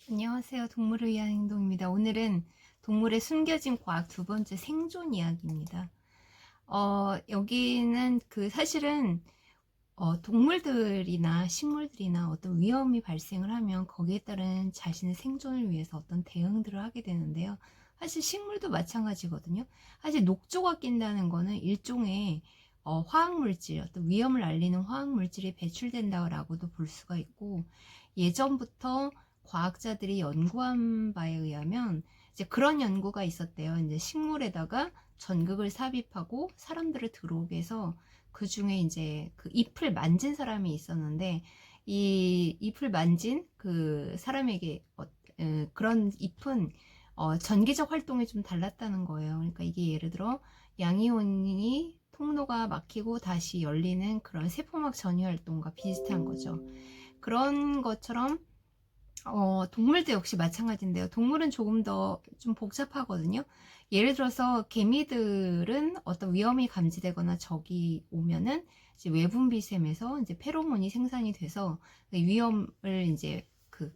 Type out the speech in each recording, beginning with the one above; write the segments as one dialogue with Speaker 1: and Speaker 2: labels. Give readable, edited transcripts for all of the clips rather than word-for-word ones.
Speaker 1: 안녕하세요. 동물을 위한 행동입니다. 오늘은 동물의 숨겨진 과학 두 번째 생존 이야기입니다. 여기는 사실은 동물들이나 식물들이나 어떤 위험이 발생을 하면 거기에 따른 자신의 생존을 위해서 어떤 대응들을 하게 되는데요. 사실 식물도 마찬가지거든요. 사실 녹조가 낀다는 거는 일종의 화학물질, 어떤 위험을 알리는 화학물질이 배출된다라고도 볼 수가 있고, 예전부터 과학자들이 연구한 바에 의하면 이제 그런 연구가 있었대요. 이제 식물에다가 전극을 삽입하고 사람들을 들어오게 해서 그 중에 이제 그 잎을 만진 사람이 있었는데, 이 잎을 만진 그 사람에게 그런 잎은 전기적 활동이 좀 달랐다는 거예요. 그러니까 이게 예를 들어 양이온이 통로가 막히고 다시 열리는 그런 세포막 전이 활동과 비슷한 거죠. 그런 것처럼 동물도 역시 마찬가지인데요. 동물은 조금 더 좀 복잡하거든요. 예를 들어서 개미들은 어떤 위험이 감지되거나 적이 오면은 이제 외분비샘에서 이제 페로몬이 생산이 돼서 위험을 이제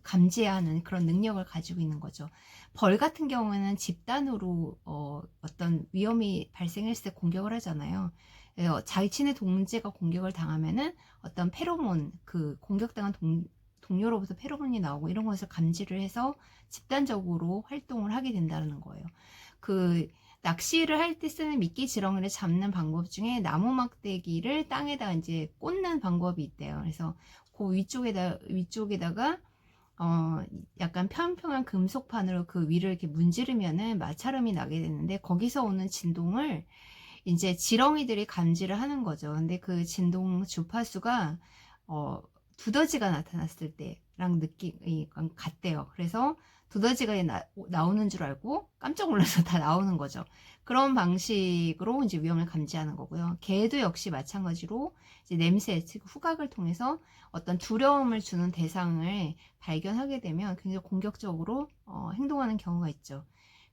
Speaker 1: 감지하는 그런 능력을 가지고 있는 거죠. 벌 같은 경우에는 집단으로 어떤 위험이 발생했을 때 공격을 하잖아요. 자신의 동지가 공격을 당하면은 어떤 페로몬, 그 공격당한 동료로부터 페로몬이 나오고 이런 것을 감지를 해서 집단적으로 활동을 하게 된다는 거예요. 낚시를 할 때 쓰는 미끼 지렁이를 잡는 방법 중에 나무 막대기를 땅에다 이제 꽂는 방법이 있대요. 그래서 그 위쪽에다가 약간 평평한 금속판으로 그 위를 이렇게 문지르면은 마찰음이 나게 되는데, 거기서 오는 진동을 이제 지렁이들이 감지를 하는 거죠. 근데 그 진동 주파수가 어, 두더지가 나타났을 때랑 느낌이 같대요. 그래서 두더지가 나오는 줄 알고 깜짝 놀라서 다 나오는 거죠. 그런 방식으로 이제 위험을 감지하는 거고요. 개도 역시 마찬가지로 이제 냄새, 즉 후각을 통해서 어떤 두려움을 주는 대상을 발견하게 되면 굉장히 공격적으로 행동하는 경우가 있죠.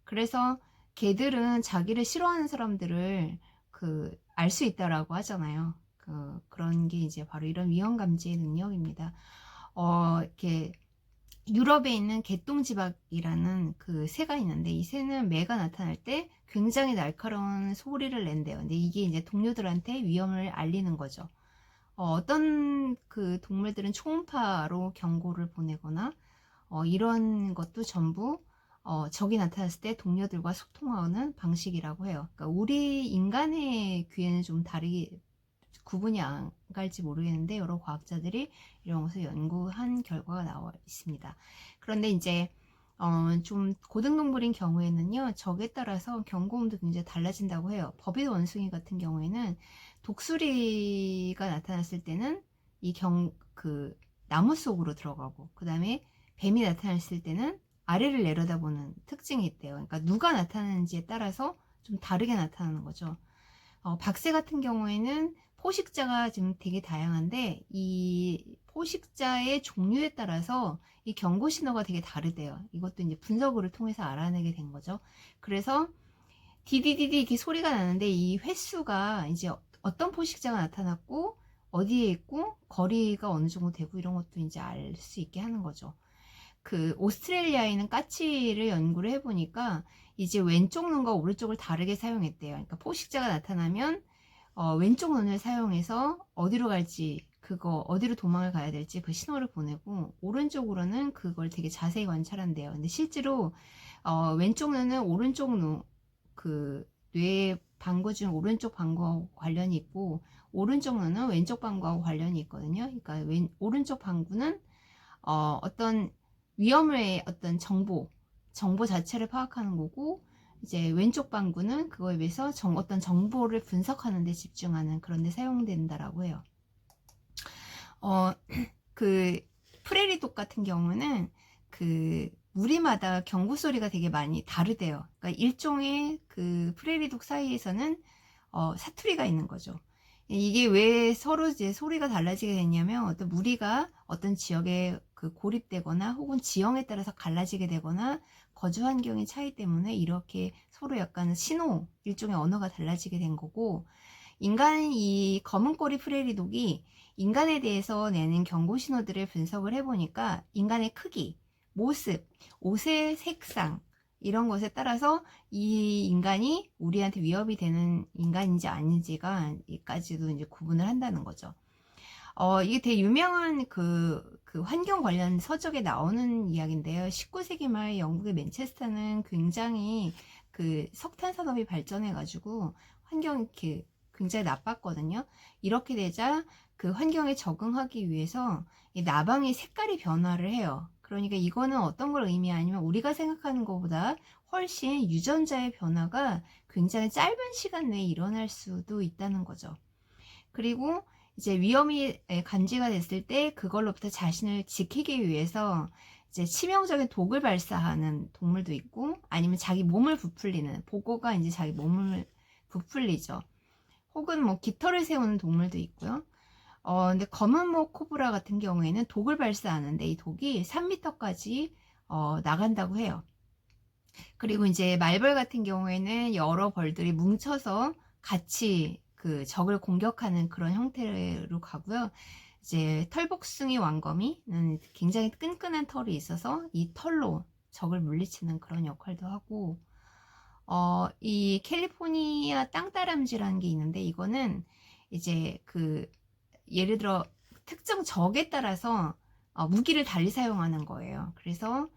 Speaker 1: 그래서 개들은 자기를 싫어하는 사람들을 알 수 있다라고 하잖아요. 그런 게 이제 바로 이런 위험 감지의 능력입니다. 이렇게 유럽에 있는 개똥지박이라는 그 새가 있는데, 이 새는 매가 나타날 때 굉장히 날카로운 소리를 낸대요. 근데 이게 이제 동료들한테 위험을 알리는 거죠. 어떤 그 동물들은 초음파로 경고를 보내거나 이런 것도 전부 적이 나타났을 때 동료들과 소통하는 방식이라고 해요. 그러니까 우리 인간의 귀에는 좀 다르게 구분이 안 갈지 모르겠는데, 여러 과학자들이 이런 것을 연구한 결과가 나와 있습니다. 그런데 이제 좀 고등동물인 경우에는요, 적에 따라서 경고음도 굉장히 달라진다고 해요. 버빗 원숭이 같은 경우에는 독수리가 나타났을 때는 나무 속으로 들어가고, 그 다음에 뱀이 나타났을 때는 아래를 내려다보는 특징이 있대요. 그러니까 누가 나타나는지에 따라서 좀 다르게 나타나는 거죠. 박새 같은 경우에는 포식자가 지금 되게 다양한데, 이 포식자의 종류에 따라서 이 경고 신호가 되게 다르대요. 이것도 이제 분석을 통해서 알아내게 된 거죠. 그래서 디디디디 이렇게 소리가 나는데, 이 횟수가 이제 어떤 포식자가 나타났고 어디에 있고 거리가 어느 정도 되고 이런 것도 이제 알 수 있게 하는 거죠. 오스트레일리아에 있는 까치를 연구를 해보니까 이제 왼쪽 눈과 오른쪽을 다르게 사용했대요. 그러니까 포식자가 나타나면 왼쪽 눈을 사용해서 어디로 갈지, 어디로 도망을 가야 될지 그 신호를 보내고, 오른쪽으로는 그걸 되게 자세히 관찰한대요. 근데 실제로 왼쪽 눈은 오른쪽 뇌의 방구 중 오른쪽 방구하고 관련이 있고, 오른쪽 눈은 왼쪽 방구하고 관련이 있거든요. 그러니까 오른쪽 방구는 어떤 위험의 어떤 정보 자체를 파악하는 거고, 이제 왼쪽 방구는 그거에 비해서 어떤 정보를 분석하는 데 집중하는 그런 데 사용된다라고 해요. 그 프레리독 같은 경우는 무리마다 경고 소리가 되게 많이 다르대요. 그러니까 일종의 그 프레리독 사이에서는 사투리가 있는 거죠. 이게 왜 서로 이제 소리가 달라지게 됐냐면, 어떤 무리가 어떤 지역에 고립되거나 혹은 지형에 따라서 갈라지게 되거나 거주 환경의 차이 때문에 이렇게 서로 약간 일종의 언어가 달라지게 된 거고, 이 검은꼬리 프레리독이 인간에 대해서 내는 경고 신호들을 분석을 해보니까 인간의 크기, 모습, 옷의 색상 이런 것에 따라서 이 인간이 우리한테 위협이 되는 인간인지 아닌지까지도 이제 구분을 한다는 거죠. 이게 되게 유명한 그 환경 관련 서적에 나오는 이야기인데요. 19세기 말 영국의 맨체스터는 굉장히 그 석탄 산업이 발전해가지고 환경이 굉장히 나빴거든요. 이렇게 되자 그 환경에 적응하기 위해서 이 나방의 색깔이 변화를 해요. 그러니까 이거는 어떤 걸 의미하냐면 우리가 생각하는 것보다 훨씬 유전자의 변화가 굉장히 짧은 시간 내에 일어날 수도 있다는 거죠. 그리고 이제 위험이 감지가 됐을 때 그걸로부터 자신을 지키기 위해서 이제 치명적인 독을 발사하는 동물도 있고, 아니면 자기 몸을 부풀리는, 보고가 이제 자기 몸을 부풀리죠. 혹은 뭐 깃털을 세우는 동물도 있고요. 근데 검은목 코브라 같은 경우에는 독을 발사하는데 이 독이 3m까지 나간다고 해요. 그리고 이제 말벌 같은 경우에는 여러 벌들이 뭉쳐서 같이 그 적을 공격하는 그런 형태로 가고요. 이제 털복숭이 왕거미는 굉장히 끈끈한 털이 있어서 이 털로 적을 물리치는 그런 역할도 하고, 이 캘리포니아 땅따람쥐라는 게 있는데 이거는 이제 그 예를 들어 특정 적에 따라서 무기를 달리 사용하는 거예요. 그래서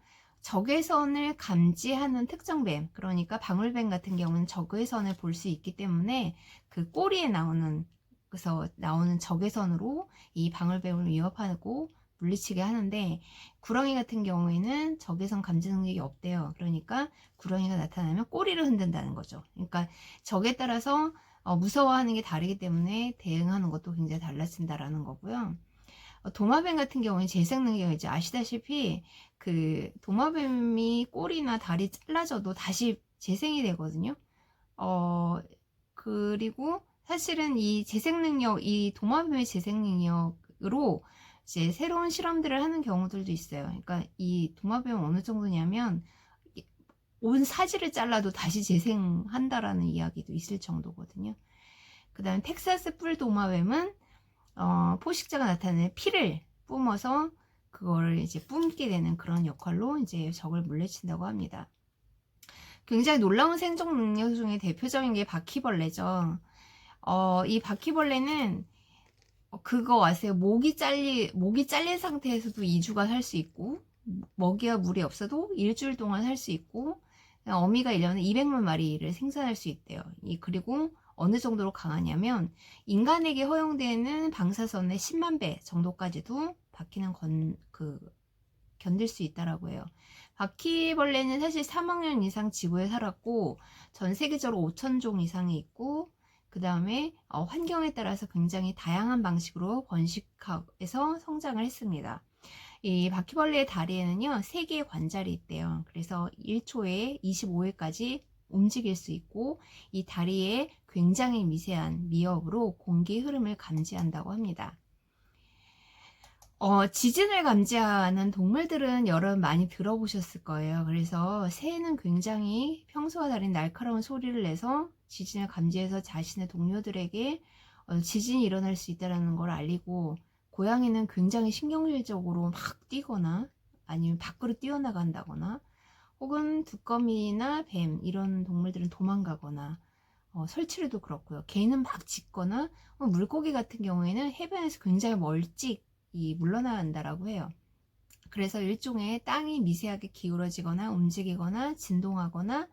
Speaker 1: 적외선을 감지하는 특정 뱀, 그러니까 방울뱀 같은 경우는 적외선을 볼 수 있기 때문에 그 꼬리에 그래서 나오는 적외선으로 이 방울뱀을 위협하고 물리치게 하는데, 구렁이 같은 경우에는 적외선 감지 능력이 없대요. 그러니까 구렁이가 나타나면 꼬리를 흔든다는 거죠. 그러니까 적에 따라서 무서워하는 게 다르기 때문에 대응하는 것도 굉장히 달라진다라는 거고요. 도마뱀 같은 경우는 재생 능력이 이제 아시다시피 그 도마뱀이 꼬리나 다리 잘라져도 다시 재생이 되거든요. 그리고 사실은 이 재생 능력, 이 도마뱀의 재생 능력으로 이제 새로운 실험들을 하는 경우들도 있어요. 그러니까 이 도마뱀은 어느 정도냐면 온 사지를 잘라도 다시 재생한다라는 이야기도 있을 정도거든요. 그 다음에 텍사스 뿔 도마뱀은 포식자가 나타내는 피를 뿜어서 그걸 이제 뿜게 되는 그런 역할로 이제 적을 물리친다고 합니다. 굉장히 놀라운 생존 능력 중에 대표적인 게 바퀴벌레죠. 이 바퀴벌레는 그거 아세요? 목이 잘린 상태에서도 2주간 살 수 있고, 먹이와 물이 없어도 일주일 동안 살 수 있고, 어미가 1년에 200만 마리를 생산할 수 있대요. 그리고 어느 정도로 강하냐면 인간에게 허용되는 방사선의 10만 배 정도까지도 바퀴는 견딜 수 있다라고 해요. 바퀴벌레는 사실 3억 년 이상 지구에 살았고 전 세계적으로 5,000종 이상이 있고, 그 다음에 환경에 따라서 굉장히 다양한 방식으로 번식해서 성장을 했습니다. 이 바퀴벌레의 다리에는요 3개의 관절이 있대요. 그래서 1초에 25회까지 움직일 수 있고, 이 다리에 굉장히 미세한 미역으로 공기 흐름을 감지한다고 합니다. 지진을 감지하는 동물들은 여러분 많이 들어보셨을 거예요. 그래서 새는 굉장히 평소와 다른 날카로운 소리를 내서 지진을 감지해서 자신의 동료들에게 지진이 일어날 수 있다는 걸 알리고, 고양이는 굉장히 신경질적으로 막 뛰거나 아니면 밖으로 뛰어나간다거나, 혹은 두꺼비나 뱀 이런 동물들은 도망가거나, 설치류도 그렇고요. 개는 막 짖거나, 물고기 같은 경우에는 해변에서 굉장히 물러난다라고 해요. 그래서 일종의 땅이 미세하게 기울어지거나 움직이거나 진동하거나,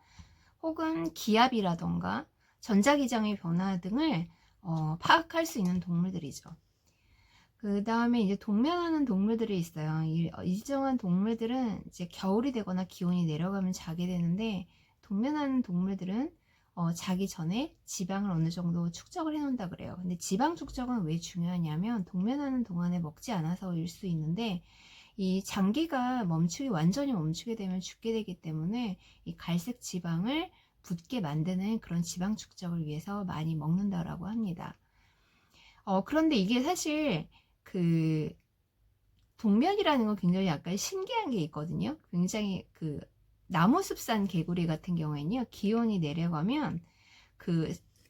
Speaker 1: 혹은 기압이라던가 전자기장의 변화 등을 파악할 수 있는 동물들이죠. 그 다음에 이제 동면하는 동물들이 있어요. 일정한 동물들은 이제 겨울이 되거나 기온이 내려가면 자게 되는데, 동면하는 동물들은 자기 전에 지방을 어느 정도 축적을 해 놓는다 그래요. 근데 지방 축적은 왜 중요하냐면 동면하는 동안에 먹지 않아서일 수 있는데, 이 장기가 완전히 멈추게 되면 죽게 되기 때문에 이 갈색 지방을 붙게 만드는 그런 지방 축적을 위해서 많이 먹는다라고 합니다. 그런데 이게 사실 그 동면이라는 건 굉장히 약간 신기한 게 있거든요. 굉장히 그 나무숲산 개구리 같은 경우에는요, 기온이 내려가면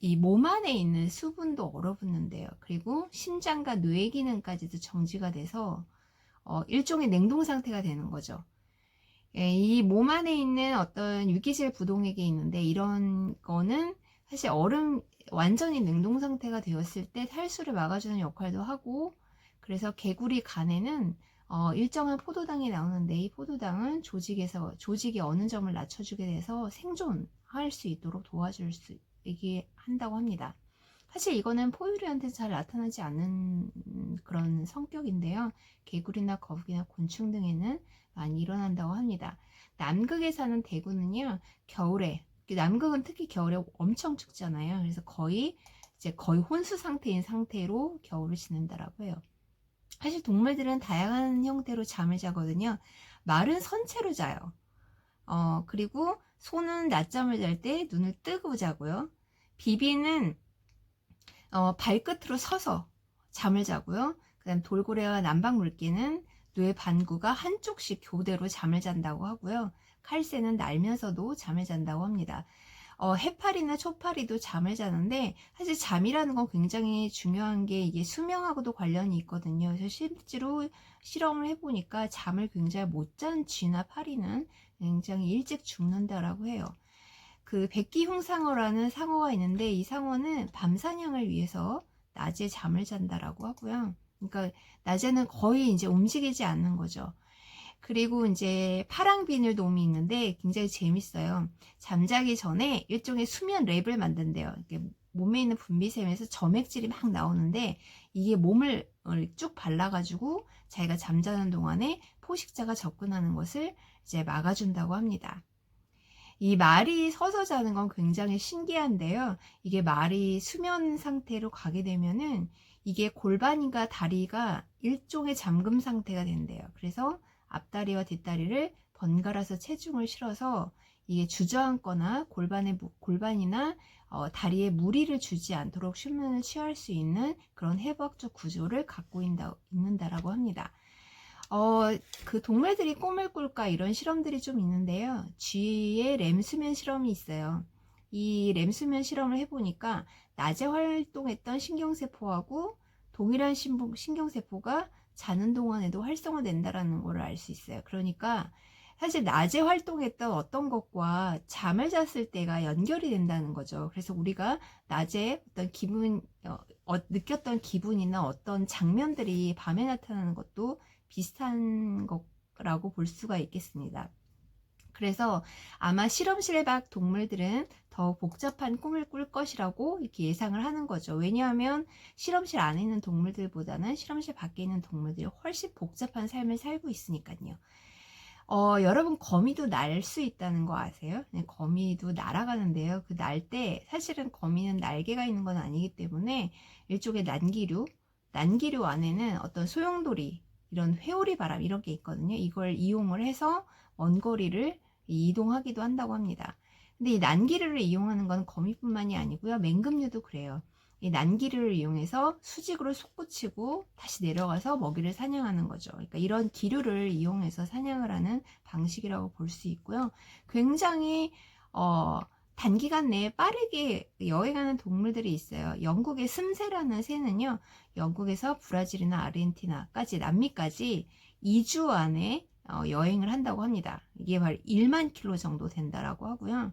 Speaker 1: 이 몸 안에 있는 수분도 얼어붙는데요. 그리고 신장과 뇌 기능까지도 정지가 돼서 일종의 냉동 상태가 되는 거죠. 예, 이 몸 안에 있는 어떤 유기질 부동액이 있는데 이런 거는 사실 얼음 완전히 냉동 상태가 되었을 때 탈수를 막아주는 역할도 하고 그래서 개구리 간에는 일정한 포도당이 나오는데 이 포도당은 조직이 어느 점을 낮춰주게 돼서 생존할 수 있도록 도와줄 수 있게 한다고 합니다. 사실 이거는 포유류한테 잘 나타나지 않는 그런 성격인데요. 개구리나 거북이나 곤충 등에는 많이 일어난다고 합니다. 남극에 사는 대구는요, 겨울에, 남극은 특히 겨울에 엄청 춥잖아요. 그래서 거의 혼수 상태인 상태로 겨울을 지낸다라고 해요. 사실 동물들은 다양한 형태로 잠을 자거든요. 말은 선체로 자요. 그리고 소는 낮잠을 잘 때 눈을 뜨고 자고요. 비비는 발끝으로 서서 잠을 자고요. 그 다음 돌고래와 남방물개는 뇌 반구가 한쪽씩 교대로 잠을 잔다고 하고요. 칼새는 날면서도 잠을 잔다고 합니다. 해파리나 초파리도 잠을 자는데 사실 잠이라는 건 굉장히 중요한 게 이게 수명하고도 관련이 있거든요. 그래서 실제로 실험을 해보니까 잠을 굉장히 못 잔 쥐나 파리는 굉장히 일찍 죽는다라고 해요. 그 백기흉상어라는 상어가 있는데 이 상어는 밤 사냥을 위해서 낮에 잠을 잔다라고 하고요. 그러니까 낮에는 거의 이제 움직이지 않는 거죠. 그리고 이제 파랑비늘돔이 있는데 굉장히 재밌어요. 잠자기 전에 일종의 수면 랩을 만든대요. 이렇게 몸에 있는 분비샘에서 점액질이 막 나오는데 이게 몸을 쭉 발라가지고 자기가 잠자는 동안에 포식자가 접근하는 것을 이제 막아준다고 합니다. 이 말이 서서 자는 건 굉장히 신기한데요. 이게 말이 수면 상태로 가게 되면은 이게 골반과 다리가 일종의 잠금 상태가 된대요. 그래서 앞다리와 뒷다리를 번갈아서 체중을 실어서 이게 주저앉거나 골반이나 다리에 무리를 주지 않도록 휴면을 취할 수 있는 그런 해부학적 구조를 갖고 있는다라고 합니다. 그 동물들이 꿈을 꿀까 이런 실험들이 좀 있는데요. 쥐의 램수면 실험이 있어요. 이 램수면 실험을 해보니까 낮에 활동했던 신경세포하고 동일한 신경세포가 자는 동안에도 활성화된다라는 걸 알 수 있어요. 그러니까 사실 낮에 활동했던 어떤 것과 잠을 잤을 때가 연결이 된다는 거죠. 그래서 우리가 낮에 어떤 느꼈던 기분이나 어떤 장면들이 밤에 나타나는 것도 비슷한 거라고 볼 수가 있겠습니다. 그래서 아마 실험실 밖 동물들은 더 복잡한 꿈을 꿀 것이라고 이렇게 예상을 하는 거죠. 왜냐하면 실험실 안에 있는 동물들보다는 실험실 밖에 있는 동물들이 훨씬 복잡한 삶을 살고 있으니까요. 여러분 거미도 날 수 있다는 거 아세요? 네, 거미도 날아가는데요. 그 날 때 사실은 거미는 날개가 있는 건 아니기 때문에 일종의 난기류 안에는 어떤 소용돌이 이런 회오리 바람 이런 게 있거든요. 이걸 이용을 해서 먼 거리를 이동하기도 한다고 합니다. 근데 이 난기류를 이용하는 건 거미뿐만이 아니고요. 맹금류도 그래요. 이 난기류를 이용해서 수직으로 솟구치고 다시 내려가서 먹이를 사냥하는 거죠. 그러니까 이런 기류를 이용해서 사냥을 하는 방식이라고 볼 수 있고요. 굉장히 단기간 내에 빠르게 여행하는 동물들이 있어요. 영국의 슴새라는 새는요. 영국에서 브라질이나 아르헨티나까지 남미까지 2주 안에 여행을 한다고 합니다. 이게 바로 1만 킬로 정도 된다라고 하고요.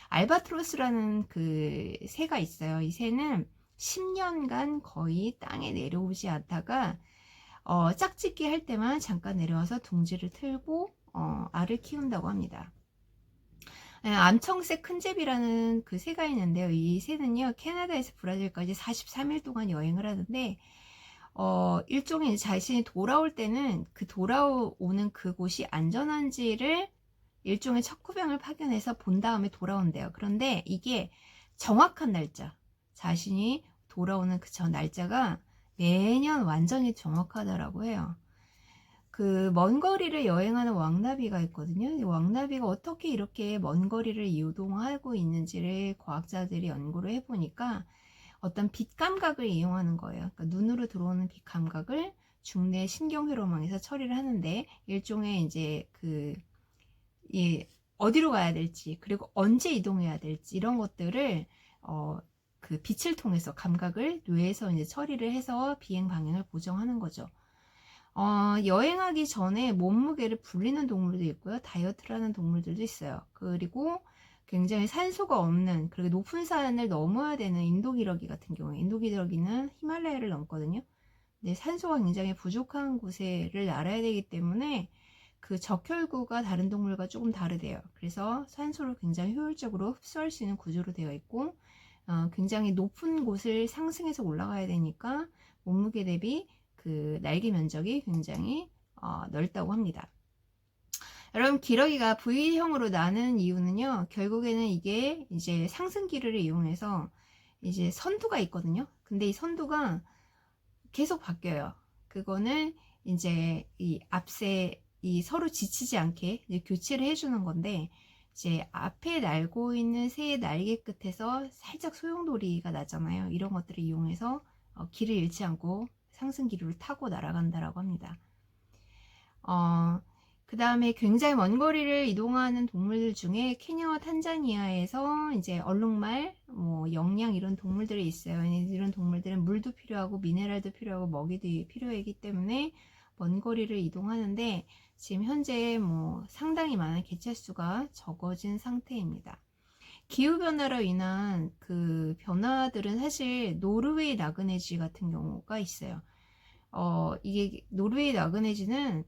Speaker 1: 알바트로스라는 그 새가 있어요. 이 새는 10년간 거의 땅에 내려오지 않다가 짝짓기 할 때만 잠깐 내려와서 둥지를 틀고 알을 키운다고 합니다. 암청새 큰제비라는 그 새가 있는데요. 이 새는요, 캐나다에서 브라질까지 43일 동안 여행을 하는데, 일종의 자신이 돌아올 때는 그 돌아오는 그곳이 안전한지를 일종의 척후병을 파견해서 본 다음에 돌아온대요. 그런데 이게 정확한 날짜, 자신이 돌아오는 그 전 날짜가 매년 완전히 정확하다라고 해요. 그 먼 거리를 여행하는 왕나비가 있거든요. 왕나비가 어떻게 이렇게 먼 거리를 이동하고 있는지를 과학자들이 연구를 해보니까 어떤 빛 감각을 이용하는 거예요. 그러니까 눈으로 들어오는 빛 감각을 중뇌 신경회로망에서 처리를 하는데 일종의 이제 어디로 가야 될지 그리고 언제 이동해야 될지 이런 것들을 그 빛을 통해서 감각을 뇌에서 이제 처리를 해서 비행 방향을 고정하는 거죠. 여행하기 전에 몸무게를 불리는 동물도 있고요. 다이어트를 하는 동물들도 있어요. 그리고 굉장히 산소가 없는, 그리고 높은 산을 넘어야 되는 인도기러기 같은 경우에, 인도기러기는 히말라야를 넘거든요. 근데 산소가 굉장히 부족한 곳에를 날아야 되기 때문에 그 적혈구가 다른 동물과 조금 다르대요. 그래서 산소를 굉장히 효율적으로 흡수할 수 있는 구조로 되어 있고, 굉장히 높은 곳을 상승해서 올라가야 되니까 몸무게 대비 그 날개 면적이 굉장히 넓다고 합니다. 여러분, 기러기가 V형으로 나는 이유는요, 결국에는 이게 이제 상승기를 이용해서 이제 선두가 있거든요. 근데 이 선두가 계속 바뀌어요. 그거는 이제 이 앞세 이 서로 지치지 않게 이제 교체를 해주는 건데, 이제 앞에 날고 있는 새의 날개 끝에서 살짝 소용돌이가 나잖아요. 이런 것들을 이용해서 길을 잃지 않고 상승기류를 타고 날아간다라고 합니다. 그 다음에 굉장히 먼 거리를 이동하는 동물들 중에 케냐와 탄자니아에서 이제 얼룩말, 뭐 영양 이런 동물들이 있어요. 이런 동물들은 물도 필요하고 미네랄도 필요하고 먹이도 필요하기 때문에 먼 거리를 이동하는데, 지금 현재 뭐 상당히 많은 개체수가 적어진 상태입니다. 기후변화로 인한 그 변화들은 사실 노르웨이 나그네쥐 같은 경우가 있어요. 이게 노르웨이 나그네쥐는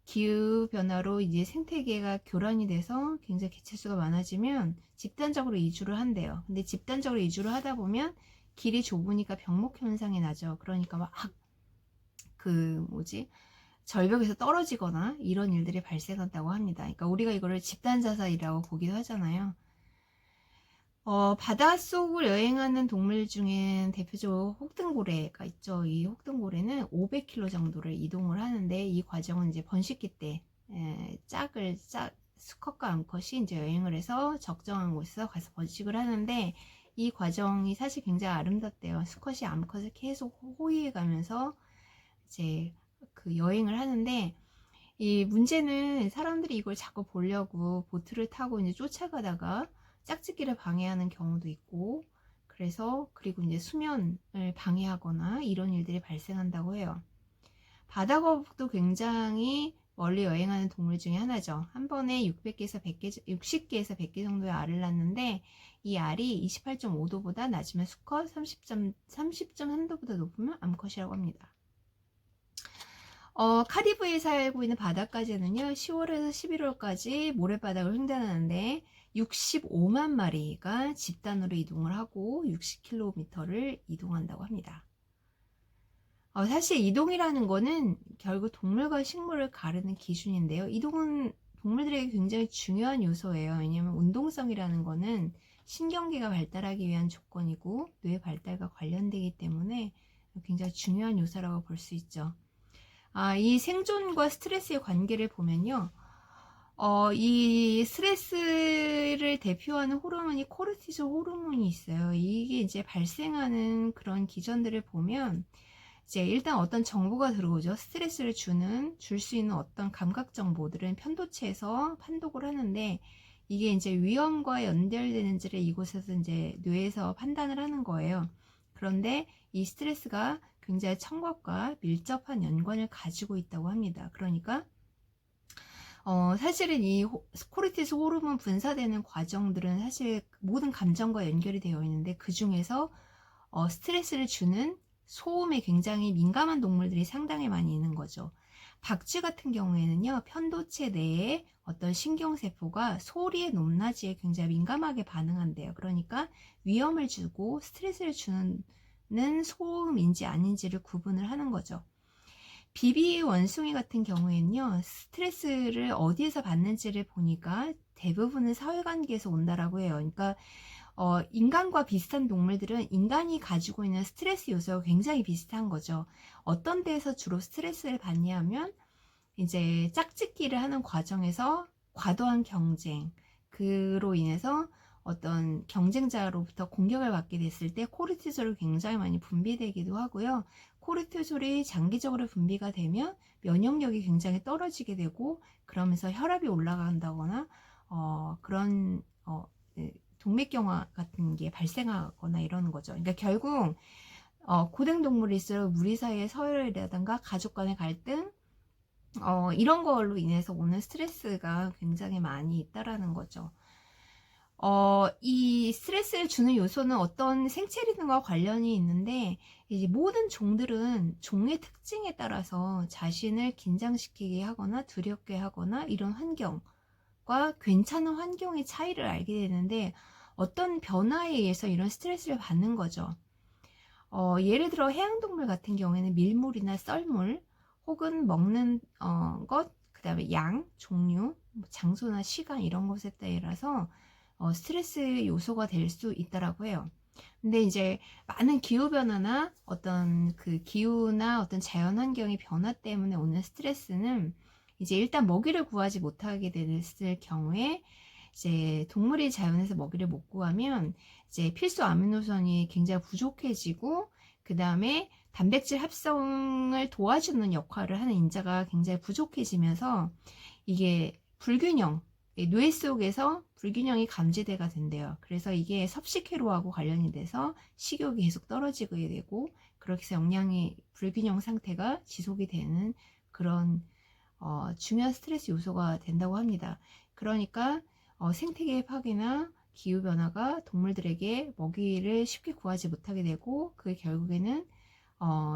Speaker 1: 기후변화로 이제 생태계가 교란이 돼서 굉장히 개체수가 많아지면 집단적으로 이주를 한대요. 근데 집단적으로 이주를 하다 보면 길이 좁으니까 병목 현상이 나죠. 그러니까 막 절벽에서 떨어지거나 이런 일들이 발생한다고 합니다. 그러니까 우리가 이거를 집단 자살이라고 보기도 하잖아요. 바닷속을 여행하는 동물 중엔 대표적으로 혹등고래가 있죠. 이 혹등고래는 500km 정도를 이동을 하는데, 이 과정은 이제 번식기 때 수컷과 암컷이 이제 여행을 해서 적정한 곳에서 가서 번식을 하는데, 이 과정이 사실 굉장히 아름답대요. 수컷이 암컷을 계속 호위해 가면서 이제 그 여행을 하는데, 이 문제는 사람들이 이걸 자꾸 보려고 보트를 타고 이제 쫓아가다가 짝짓기를 방해하는 경우도 있고, 그리고 이제 수면을 방해하거나 이런 일들이 발생한다고 해요. 바다거북도 굉장히 멀리 여행하는 동물 중에 하나죠. 한 번에 600개에서 60개에서 100개 정도의 알을 낳는데, 이 알이 28.5도보다 낮으면 수컷, 30.3도보다 높으면 암컷이라고 합니다. 카리브해에 살고 있는 바다까지는요, 10월에서 11월까지 모래바닥을 횡단하는데 65만 마리가 집단으로 이동을 하고 60km를 이동한다고 합니다. 사실 이동이라는 거는 결국 동물과 식물을 가르는 기준인데요. 이동은 동물들에게 굉장히 중요한 요소예요. 왜냐하면 운동성이라는 거는 신경계가 발달하기 위한 조건이고 뇌 발달과 관련되기 때문에 굉장히 중요한 요소라고 볼 수 있죠. 이 생존과 스트레스의 관계를 보면요, 이 스트레스를 대표하는 호르몬이 코르티졸 호르몬이 있어요. 이게 이제 발생하는 그런 기전들을 보면, 이제 일단 어떤 정보가 들어오죠. 스트레스를 줄 수 있는 어떤 감각 정보들은 편도체에서 판독을 하는데, 이게 이제 위험과 연결되는지를 이곳에서 이제 뇌에서 판단을 하는 거예요. 그런데 이 스트레스가 굉장히 청각과 밀접한 연관을 가지고 있다고 합니다. 그러니까 사실은 이 코르티솔 호르몬 분사되는 과정들은 사실 모든 감정과 연결이 되어 있는데, 그 중에서 스트레스를 주는 소음에 굉장히 민감한 동물들이 상당히 많이 있는 거죠. 박쥐 같은 경우에는요, 편도체 내에 어떤 신경세포가 소리의 높낮이에 굉장히 민감하게 반응한대요. 그러니까 위험을 주고 스트레스를 주는 소음인지 아닌지를 구분을 하는 거죠. 비비 원숭이 같은 경우에는요, 스트레스를 어디에서 받는지를 보니까 대부분은 사회관계에서 온다라고 해요. 그러니까 인간과 비슷한 동물들은 인간이 가지고 있는 스트레스 요소가 굉장히 비슷한 거죠. 어떤 데에서 주로 스트레스를 받냐 하면, 이제 짝짓기를 하는 과정에서 과도한 경쟁, 그로 인해서 어떤 경쟁자로부터 공격을 받게 됐을 때 코르티솔이 굉장히 많이 분비되기도 하고요. 코르티솔이 장기적으로 분비가 되면 면역력이 굉장히 떨어지게 되고, 그러면서 혈압이 올라간다거나 그런 동맥경화 같은 게 발생하거나 이러는 거죠. 그러니까 결국 고등동물일수록 무리 사이의 서열이라든가 가족 간의 갈등, 이런 걸로 인해서 오는 스트레스가 굉장히 많이 있다라는 거죠. 이 스트레스를 주는 요소는 어떤 생체 리듬과 관련이 있는데, 이제 모든 종들은 종의 특징에 따라서 자신을 긴장시키게 하거나 두렵게 하거나 이런 환경과 괜찮은 환경의 차이를 알게 되는데, 어떤 변화에 의해서 이런 스트레스를 받는 거죠. 예를 들어 해양동물 같은 경우에는 밀물이나 썰물 혹은 먹는 것, 그 다음에 양, 종류, 뭐 장소나 시간 이런 것에 따라서 스트레스 요소가 될 수 있다라고 해요. 근데 이제 많은 기후변화나 어떤 그 기후나 어떤 자연환경의 변화 때문에 오는 스트레스는 이제 일단 먹이를 구하지 못하게 됐을 경우에 이제 동물이 자연에서 먹이를 못 구하면 이제 필수 아미노산이 굉장히 부족해지고 그 다음에 단백질 합성을 도와주는 역할을 하는 인자가 굉장히 부족해지면서 이게 불균형, 뇌 속에서 불균형이 감지돼가 된대요. 그래서 이게 섭식회로하고 관련이 돼서 식욕이 계속 떨어지게 되고 그렇게 해서 영양이 불균형 상태가 지속이 되는 그런 중요한 스트레스 요소가 된다고 합니다. 그러니까 생태계 파괴나 기후변화가 동물들에게 먹이를 쉽게 구하지 못하게 되고 그게 결국에는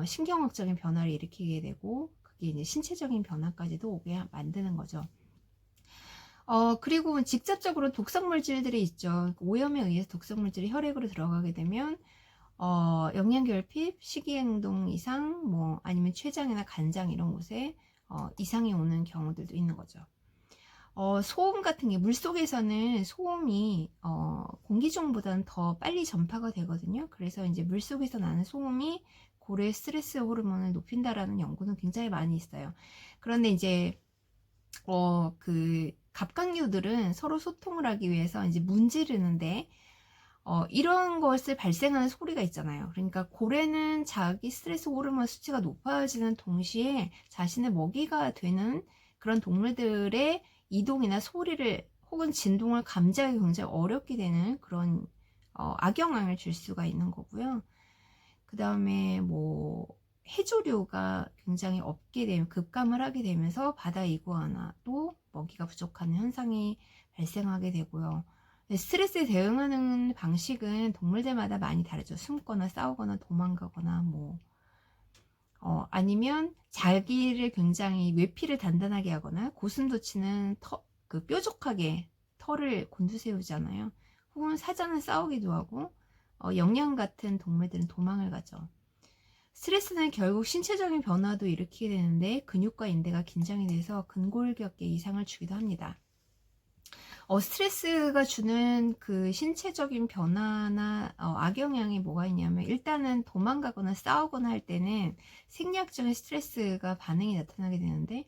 Speaker 1: 신경학적인 변화를 일으키게 되고 그게 이제 신체적인 변화까지도 오게 만드는 거죠. 그리고 직접적으로 독성물질들이 있죠. 오염에 의해서 독성물질이 혈액으로 들어가게 되면 영양결핍, 식이행동 이상, 뭐 아니면 췌장이나 간장 이런 곳에 이상이 오는 경우들도 있는 거죠. 소음 같은 게 물속에서는 소음이 공기 중보다는 더 빨리 전파가 되거든요. 그래서 이제 물속에서 나는 소음이 고래 스트레스 호르몬을 높인다라는 연구는 굉장히 많이 있어요. 그런데 이제 그 갑각류들은 서로 소통을 하기 위해서 이제 문지르는데 이런 것을 발생하는 소리가 있잖아요. 그러니까 고래는 자기 스트레스 호르몬 수치가 높아지는 동시에 자신의 먹이가 되는 그런 동물들의 이동이나 소리를 혹은 진동을 감지하기 굉장히 어렵게 되는 그런 악영향을 줄 수가 있는 거고요. 그 다음에 뭐 해조류가 굉장히 없게 되면 급감을 하게 되면서 바다 이구아나도 먹이가 부족한 현상이 발생하게 되고요. 스트레스에 대응하는 방식은 동물들마다 많이 다르죠. 숨거나 싸우거나 도망가거나 뭐 아니면 자기를 굉장히 외피를 단단하게 하거나 고슴도치는 그 뾰족하게 털을 곤두세우잖아요. 혹은 사자는 싸우기도 하고 영양 같은 동물들은 도망을 가죠. 스트레스는 결국 신체적인 변화도 일으키게 되는데 근육과 인대가 긴장이 돼서 근골격계 이상을 주기도 합니다. 스트레스가 주는 그 신체적인 변화나 악영향이 뭐가 있냐면 일단은 도망가거나 싸우거나 할 때는 생리학적인 스트레스가 반응이 나타나게 되는데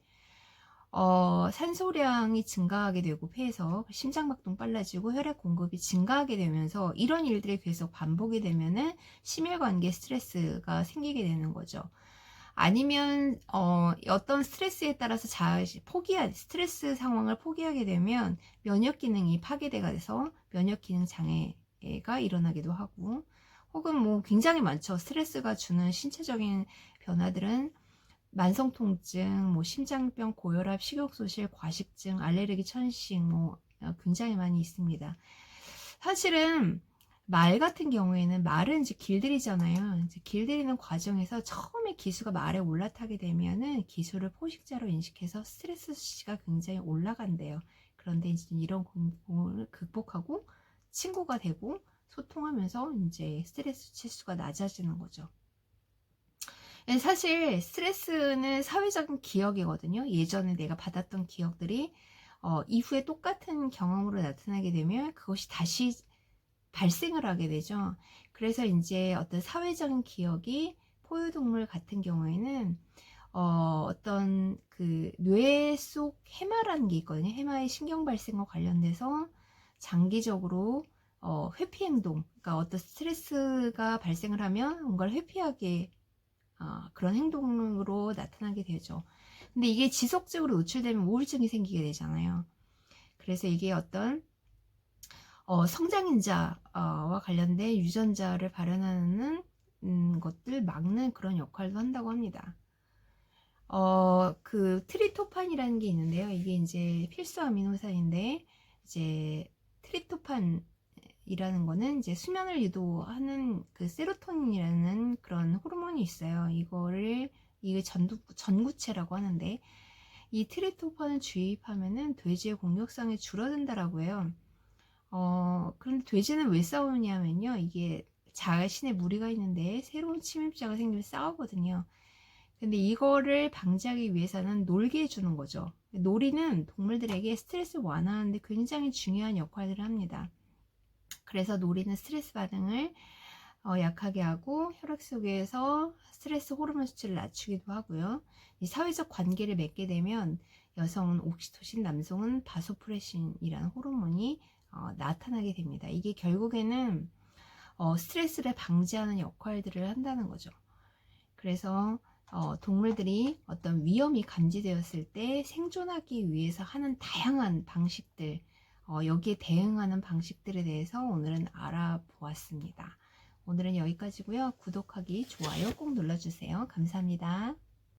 Speaker 1: 산소량이 증가하게 되고 폐에서 심장박동 빨라지고 혈액 공급이 증가하게 되면서 이런 일들이 계속 반복이 되면은 심혈관계 스트레스가 생기게 되는 거죠. 아니면 어떤 스트레스에 따라서 스트레스 상황을 포기하게 되면 면역 기능이 파괴돼서 면역 기능 장애가 일어나기도 하고 혹은 뭐 굉장히 많죠. 스트레스가 주는 신체적인 변화들은 만성 통증, 뭐 심장병, 고혈압, 식욕소실, 과식증, 알레르기, 천식 뭐 굉장히 많이 있습니다. 사실은 말 같은 경우에는 말은 이제 길들이잖아요. 이제 길들이는 과정에서 처음에 기수가 말에 올라타게 되면은 기수를 포식자로 인식해서 스트레스 수치가 굉장히 올라간대요. 그런데 이제 이런 공포를 극복하고 친구가 되고 소통하면서 이제 스트레스 치수가 낮아지는 거죠. 사실 스트레스는 사회적인 기억이거든요. 예전에 내가 받았던 기억들이 이후에 똑같은 경험으로 나타나게 되면 그것이 다시 발생을 하게 되죠. 그래서 이제 어떤 사회적인 기억이 포유동물 같은 경우에는 어떤 그 뇌 속 해마라는 게 있거든요. 해마의 신경 발생과 관련돼서 장기적으로 회피 행동, 그러니까 어떤 스트레스가 발생을 하면 뭔가를 회피하게 그런 행동으로 나타나게 되죠. 근데 이게 지속적으로 노출되면 우울증이 생기게 되잖아요. 그래서 이게 어떤 성장인자와 관련된 유전자를 발현하는 것들 막는 그런 역할도 한다고 합니다. 그 트립토판이라는 게 있는데요. 이게 이제 필수 아미노산인데, 이제 트립토판이라는 거는 이제 수면을 유도하는 그 세로토닌이라는 그런 호르몬이 있어요. 이게 전구체라고 하는데, 이 트립토판을 주입하면은 돼지의 공격성이 줄어든다라고 해요. 그런데 돼지는 왜 싸우냐면요. 이게 자신의 무리가 있는데 새로운 침입자가 생기면 싸우거든요. 근데 이거를 방지하기 위해서는 놀게 해주는 거죠. 놀이는 동물들에게 스트레스 완화하는데 굉장히 중요한 역할을 합니다. 그래서 놀이는 스트레스 반응을 약하게 하고 혈액 속에서 스트레스 호르몬 수치를 낮추기도 하고요. 이 사회적 관계를 맺게 되면 여성은 옥시토신, 남성은 바소프레신이라는 호르몬이 나타나게 됩니다. 이게 결국에는 스트레스를 방지하는 역할들을 한다는 거죠. 그래서 동물들이 어떤 위험이 감지되었을 때 생존하기 위해서 하는 다양한 방식들, 여기에 대응하는 방식들에 대해서 오늘은 알아보았습니다. 오늘은 여기까지고요. 구독하기, 좋아요 꼭 눌러주세요. 감사합니다.